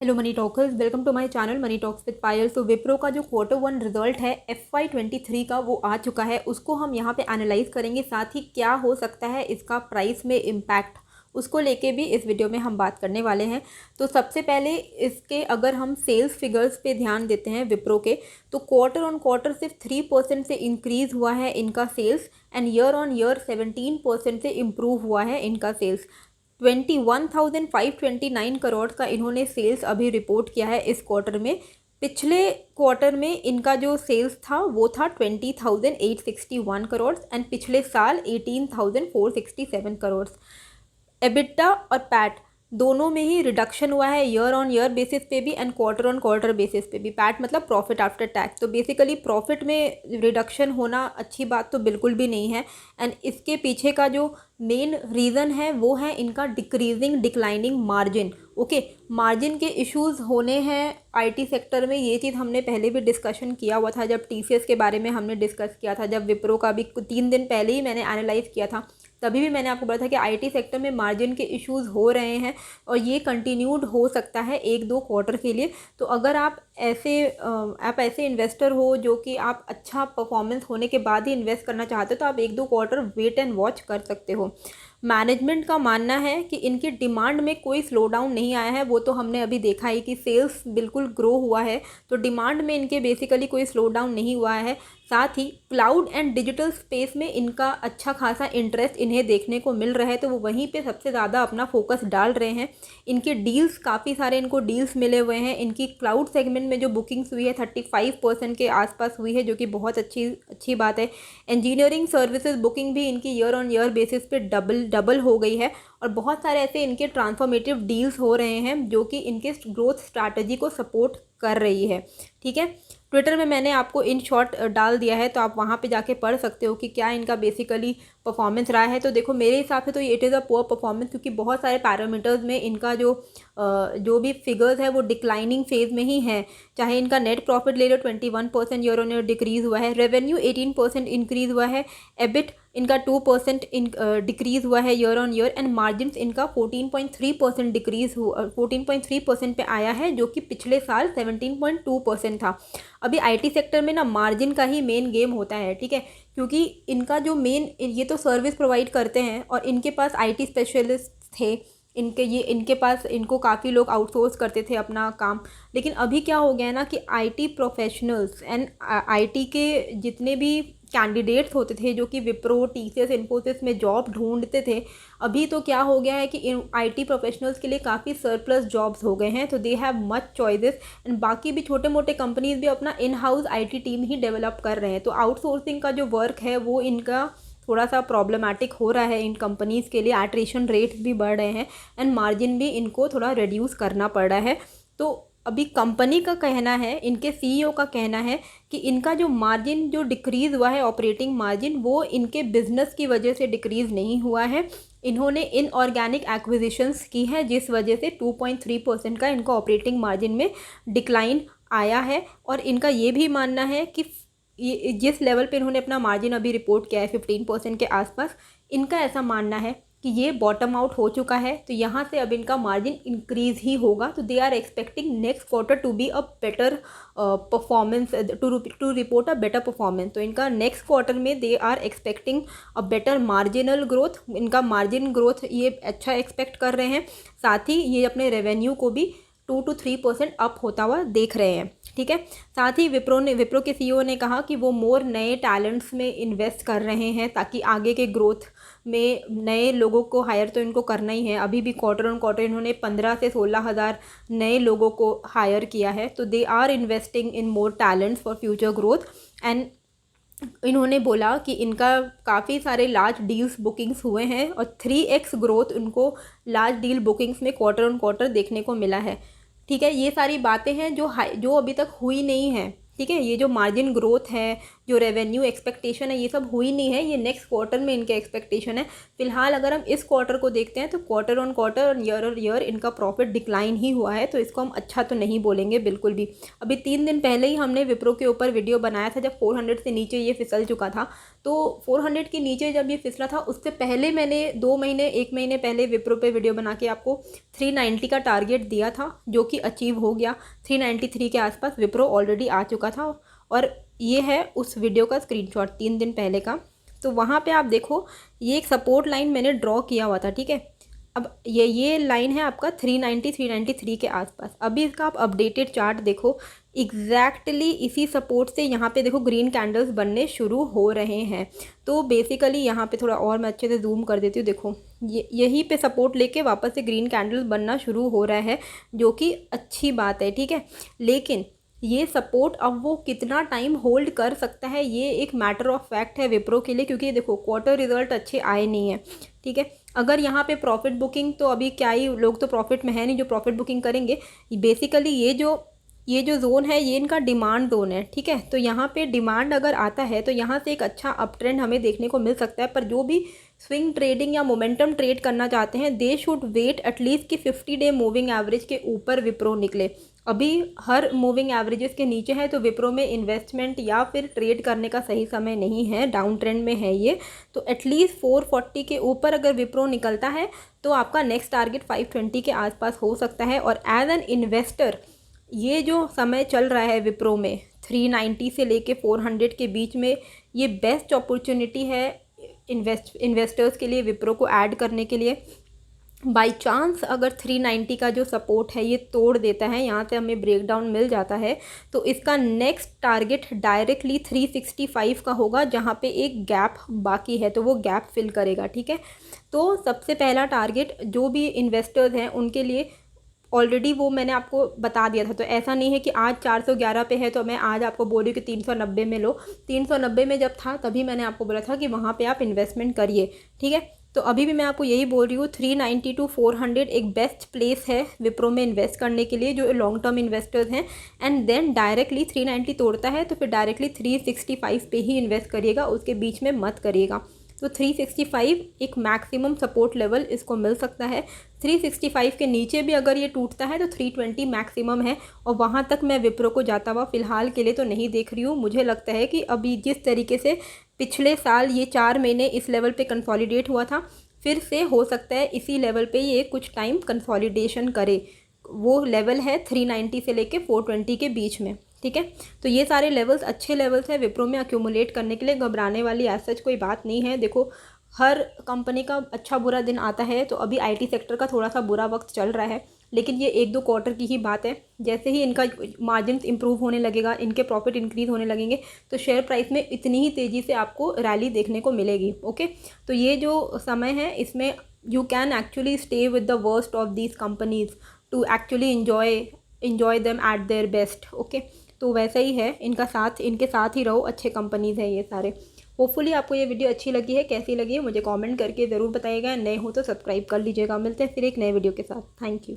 Hello money talkers, welcome to my channel money talks with Payal. तो विप्रो का जो Q1 result है FY23 का वो आ चुका है, उसको हम यहाँ पे एनालाइज करेंगे। साथ ही क्या हो सकता है इसका प्राइस में इम्पैक्ट, उसको लेके भी इस वीडियो में हम बात करने वाले हैं। तो सबसे पहले इसके अगर हम सेल्स फिगर्स पे ध्यान देते हैं विप्रो के, तो क्वार्टर ऑन क्वार्टर सिर्फ 3% से इंक्रीज़ हुआ है इनका sales, and year on year 17% से इम्प्रूव हुआ है इनका सेल्स। 21,529 करोड़ का इन्होंने सेल्स अभी रिपोर्ट किया है इस क्वार्टर में। पिछले क्वार्टर में इनका जो सेल्स था वो था 20,861 करोड़, एंड पिछले साल 18,467 करोड़। एबिटा और पैट दोनों में ही रिडक्शन हुआ है, ईयर ऑन ईयर बेसिस पे भी and quarter on quarter basis पे भी। पैट मतलब प्रॉफिट आफ्टर टैक्स। तो बेसिकली प्रॉफिट में रिडक्शन होना अच्छी बात तो बिल्कुल भी नहीं है, एंड इसके पीछे का जो मेन रीज़न है वो है इनका डिक्लाइनिंग मार्जिन। ओके, मार्जिन के इश्यूज होने हैं आईटी सेक्टर में, ये चीज़ हमने पहले भी डिस्कशन किया हुआ था जब टीसीएस के बारे में हमने डिस्कस किया था, जब विप्रो का भी 3 दिन पहले ही मैंने एनालाइज किया था। तभी भी मैंने आपको बोला था कि आईटी सेक्टर में मार्जिन के इश्यूज हो रहे हैं और ये कंटिन्यूड हो सकता है 1-2 क्वार्टर के लिए। तो अगर आप ऐसे इन्वेस्टर हो जो कि आप अच्छा परफॉर्मेंस होने के बाद ही इन्वेस्ट करना चाहते हो, तो आप 1-2 क्वार्टर वेट एंड वॉच कर सकते हो। मैनेजमेंट का मानना है कि इनकी डिमांड में कोई स्लो डाउन नहीं आया है, वो तो हमने अभी देखा है कि सेल्स बिल्कुल ग्रो हुआ है, तो डिमांड में इनके बेसिकली कोई स्लो डाउन नहीं हुआ है। साथ ही क्लाउड एंड डिजिटल स्पेस में इनका अच्छा खासा इंटरेस्ट इन्हें देखने को मिल रहा है, तो वो वहीं पे सबसे ज़्यादा अपना फोकस डाल रहे हैं। इनके डील्स काफ़ी सारे इनको डील्स मिले हुए हैं। इनकी क्लाउड सेगमेंट में जो बुकिंग्स हुई है 35% के आसपास हुई है, जो कि बहुत अच्छी बात है। इंजीनियरिंग सर्विसेज बुकिंग भी इनकी ईयर ऑन ईयर बेसिस पे डबल हो गई है, और बहुत सारे ऐसे इनके ट्रांसफॉर्मेटिव डील्स हो रहे हैं जो कि इनके ग्रोथ स्ट्रैटेजी को सपोर्ट कर रही है। ठीक है, ट्विटर में मैंने आपको इन शॉर्ट डाल दिया है, तो आप वहाँ पे जाके पढ़ सकते हो कि क्या इनका बेसिकली परफॉर्मेंस रहा है। तो देखो, मेरे हिसाब से तो it is a poor performance, क्योंकि बहुत सारे पैरामीटर्स में इनका जो भी फिगर्स है वो डिक्लाइनिंग फेज में ही है। चाहे इनका नेट प्रॉफिट ले लो, 21% ईयर ऑन ईयर डिक्रीज़ हुआ है। रेवेन्यू 18% इंक्रीज़ हुआ है। एबिट इनका 2% डिक्रीज़ हुआ है year on year, and margin इनका 14.3% डिक्रीज़ 14.3% पे आया है, जो कि पिछले साल 17.2% था। अभी आईटी सेक्टर में ना मार्जिन का ही मेन गेम होता है, ठीक है, क्योंकि इनका जो मेन, ये तो सर्विस प्रोवाइड करते हैं और इनके पास आईटी स्पेशलिस्ट थे, इनके पास इनको काफ़ी लोग आउटसोर्स करते थे अपना काम। लेकिन अभी क्या हो गया है ना कि आईटी प्रोफेशनल्स एंड आईटी के जितने भी कैंडिडेट्स होते थे जो कि विप्रो, टीसीएस, इन्फोसिस में जॉब ढूंढते थे, अभी तो क्या हो गया है कि आईटी प्रोफेशनल्स के लिए काफ़ी सरप्लस जॉब्स हो गए हैं, तो they have much choices. And बाकी भी छोटे मोटे कंपनीज भी अपना in house IT team he develop कर रहे हैं, तो आउटसोर्सिंग का जो वर्क है वो इनका थोड़ा सा प्रॉब्लमेटिक हो रहा है इन कंपनीज़ के लिए। एट्रिशन रेट्स भी बढ़ रहे हैं एंड मार्जिन भी इनको थोड़ा रिड्यूस करना पड़ रहा है। तो अभी कंपनी का कहना है, इनके सीईओ का कहना है कि इनका जो मार्जिन जो डिक्रीज़ हुआ है ऑपरेटिंग मार्जिन, वो इनके बिजनेस की वजह से डिक्रीज़ नहीं हुआ है। इन्होंने इनऑर्गेनिक एक्विजिशंस की है, जिस वजह से 2.3% का इनका ऑपरेटिंग मार्जिन में डिक्लाइन आया है। और इनका ये भी मानना है कि ये जिस लेवल पे इन्होंने अपना मार्जिन अभी रिपोर्ट किया है 15% के आसपास, इनका ऐसा मानना है कि ये बॉटम आउट हो चुका है, तो यहाँ से अब इनका मार्जिन इंक्रीज़ ही होगा। तो they are expecting next quarter to be a better performance, to report a better performance. तो इनका नेक्स्ट क्वार्टर में they are expecting a better marginal growth, इनका मार्जिन ग्रोथ ये अच्छा एक्सपेक्ट कर रहे हैं। साथ ही ये अपने रेवेन्यू को भी 2-3% अप होता हुआ देख रहे हैं। ठीक है, साथ ही विप्रो के सीईओ ने कहा कि वो मोर नए टैलेंट्स में इन्वेस्ट कर रहे हैं, ताकि आगे के ग्रोथ में नए लोगों को हायर तो इनको करना ही है। अभी भी क्वार्टर ऑन क्वार्टर इन्होंने 15 से 16 हज़ार नए लोगों को हायर किया है, तो they are investing in more talents for future growth. And इन्होंने बोला कि इनका काफ़ी सारे लार्ज डील्स बुकिंग्स हुए हैं और 3x ग्रोथ उनको लार्ज डील बुकिंग्स में क्वार्टर ऑन क्वार्टर देखने को मिला है। ठीक है, ये सारी बातें हैं जो अभी तक हुई नहीं है। ठीक है, ये जो मार्जिन ग्रोथ है, जो रेवेन्यू एक्सपेक्टेशन है ये सब हुई नहीं है, ये नेक्स्ट क्वार्टर में इनके एक्सपेक्टेशन है। फिलहाल अगर हम इस क्वार्टर को देखते हैं तो क्वार्टर ऑन क्वार्टर और ईयर इनका प्रॉफिट डिक्लाइन ही हुआ है, तो इसको हम अच्छा तो नहीं बोलेंगे बिल्कुल भी। अभी 3 दिन पहले ही हमने विप्रो के ऊपर वीडियो बनाया था जब 400 से नीचे ये फिसल चुका था। तो 400 के नीचे जब ये फिसला था उससे पहले मैंने 1 महीने पहले विप्रो पे वीडियो बना के आपको 390 का टारगेट दिया था, जो कि अचीव हो गया। 393 के आसपास विप्रो ऑलरेडी आ चुका था, और ये है उस वीडियो का स्क्रीनशॉट 3 दिन पहले का। तो वहाँ पे आप देखो ये एक सपोर्ट लाइन मैंने ड्रॉ किया हुआ था, ठीक है। अब ये लाइन है आपका 393 के आसपास। अभी इसका आप अपडेटेड चार्ट देखो, एग्जैक्टली इसी सपोर्ट से यहाँ पे देखो ग्रीन कैंडल्स बनने शुरू हो रहे हैं। तो बेसिकली यहाँ पे थोड़ा और मैं अच्छे से जूम कर देती हूँ, देखो यहीं पे सपोर्ट लेके वापस से ग्रीन कैंडल्स बनना शुरू हो रहा है, जो कि अच्छी बात है, ठीक है। लेकिन ये सपोर्ट अब वो कितना टाइम होल्ड कर सकता है ये एक मैटर ऑफ फैक्ट है विप्रो के लिए, क्योंकि देखो क्वार्टर रिजल्ट अच्छे आए नहीं है, ठीक है। अगर यहाँ पे प्रॉफिट बुकिंग, तो अभी क्या ही लोग तो प्रॉफिट में है नहीं जो प्रॉफिट बुकिंग करेंगे। बेसिकली ये जो जोन है ये इनका डिमांड जोन है, ठीक है। तो यहाँ पे डिमांड अगर आता है तो यहाँ से एक अच्छा अप ट्रेंड हमें देखने को मिल सकता है। पर जो भी स्विंग ट्रेडिंग या मोमेंटम ट्रेड करना चाहते हैं दे शुड वेट एटलीस्ट कि 50 डे मूविंग एवरेज के ऊपर विप्रो निकले। अभी हर मूविंग एवरेजेस के नीचे है, तो विप्रो में इन्वेस्टमेंट या फिर ट्रेड करने का सही समय नहीं है, डाउन ट्रेंड में है ये। तो एटलीस्ट 440 के ऊपर अगर विप्रो निकलता है तो आपका नेक्स्ट टारगेट 520 के आसपास हो सकता है। और एज एन इन्वेस्टर ये जो समय चल रहा है विप्रो में 390 से लेके 400 के बीच में, ये बेस्ट अपॉर्चुनिटी है इन्वेस्टर्स के लिए विप्रो को ऐड करने के लिए। बाय चांस अगर 390 का जो सपोर्ट है ये तोड़ देता है, यहाँ से हमें ब्रेकडाउन मिल जाता है, तो इसका नेक्स्ट टारगेट डायरेक्टली 365 का होगा, जहाँ पे एक गैप बाकी है तो वो गैप फिल करेगा, ठीक है। तो सबसे पहला टारगेट जो भी इन्वेस्टर्स हैं उनके लिए ऑलरेडी वो मैंने आपको बता दिया था। तो ऐसा नहीं है कि आज 411 पे है तो मैं आज आपको बोल रही हूँ कि 390 में लो। 390 में जब था तभी मैंने आपको बोला था कि वहाँ पे आप इन्वेस्टमेंट करिए, ठीक है। तो अभी भी मैं आपको यही बोल रही हूँ 390 to 400 एक बेस्ट प्लेस है विप्रो में इन्वेस्ट करने के लिए जो लॉन्ग टर्म इन्वेस्टर्स हैं। एंड देन डायरेक्टली 390 तोड़ता है तो फिर डायरेक्टली 365 पे ही इन्वेस्ट करिएगा, उसके बीच में मत करिएगा। तो 365 एक मैक्सिमम सपोर्ट लेवल इसको मिल सकता है। 365 के नीचे भी अगर ये टूटता है तो 320 मैक्सिमम है, और वहाँ तक मैं विप्रो को जाता हुआ फ़िलहाल के लिए तो नहीं देख रही हूँ। मुझे लगता है कि अभी जिस तरीके से पिछले साल ये 4 महीने इस लेवल पे कंसोलिडेट हुआ था, फिर से हो सकता है इसी लेवल पे ये कुछ टाइम कंसोलिडेशन करे। वो लेवल है 390 से लेके 420 के बीच में, ठीक है। तो ये सारे लेवल्स अच्छे लेवल्स हैं विप्रो में अक्यूमुलेट करने के लिए, घबराने वाली एज सच कोई बात नहीं है। देखो हर कंपनी का अच्छा बुरा दिन आता है, तो अभी आईटी सेक्टर का थोड़ा सा बुरा वक्त चल रहा है, लेकिन ये 1-2 क्वार्टर की ही बात है। जैसे ही इनका मार्जिन इंप्रूव होने लगेगा, इनके प्रॉफिट इंक्रीज़ होने लगेंगे, तो शेयर प्राइस में इतनी ही तेज़ी से आपको रैली देखने को मिलेगी, ओके। तो ये जो समय है इसमें you can actually stay with the worst of these companies to actually enjoy them at their best, okay. तो वैसा ही है, इनके साथ ही रहो, अच्छे कंपनीज़ हैं ये सारे। होपफुली आपको ये वीडियो अच्छी लगी है, कैसी लगी है मुझे कमेंट करके ज़रूर बताइएगा। नए हो तो सब्सक्राइब कर लीजिएगा। मिलते हैं फिर एक नए वीडियो के साथ। Thank you.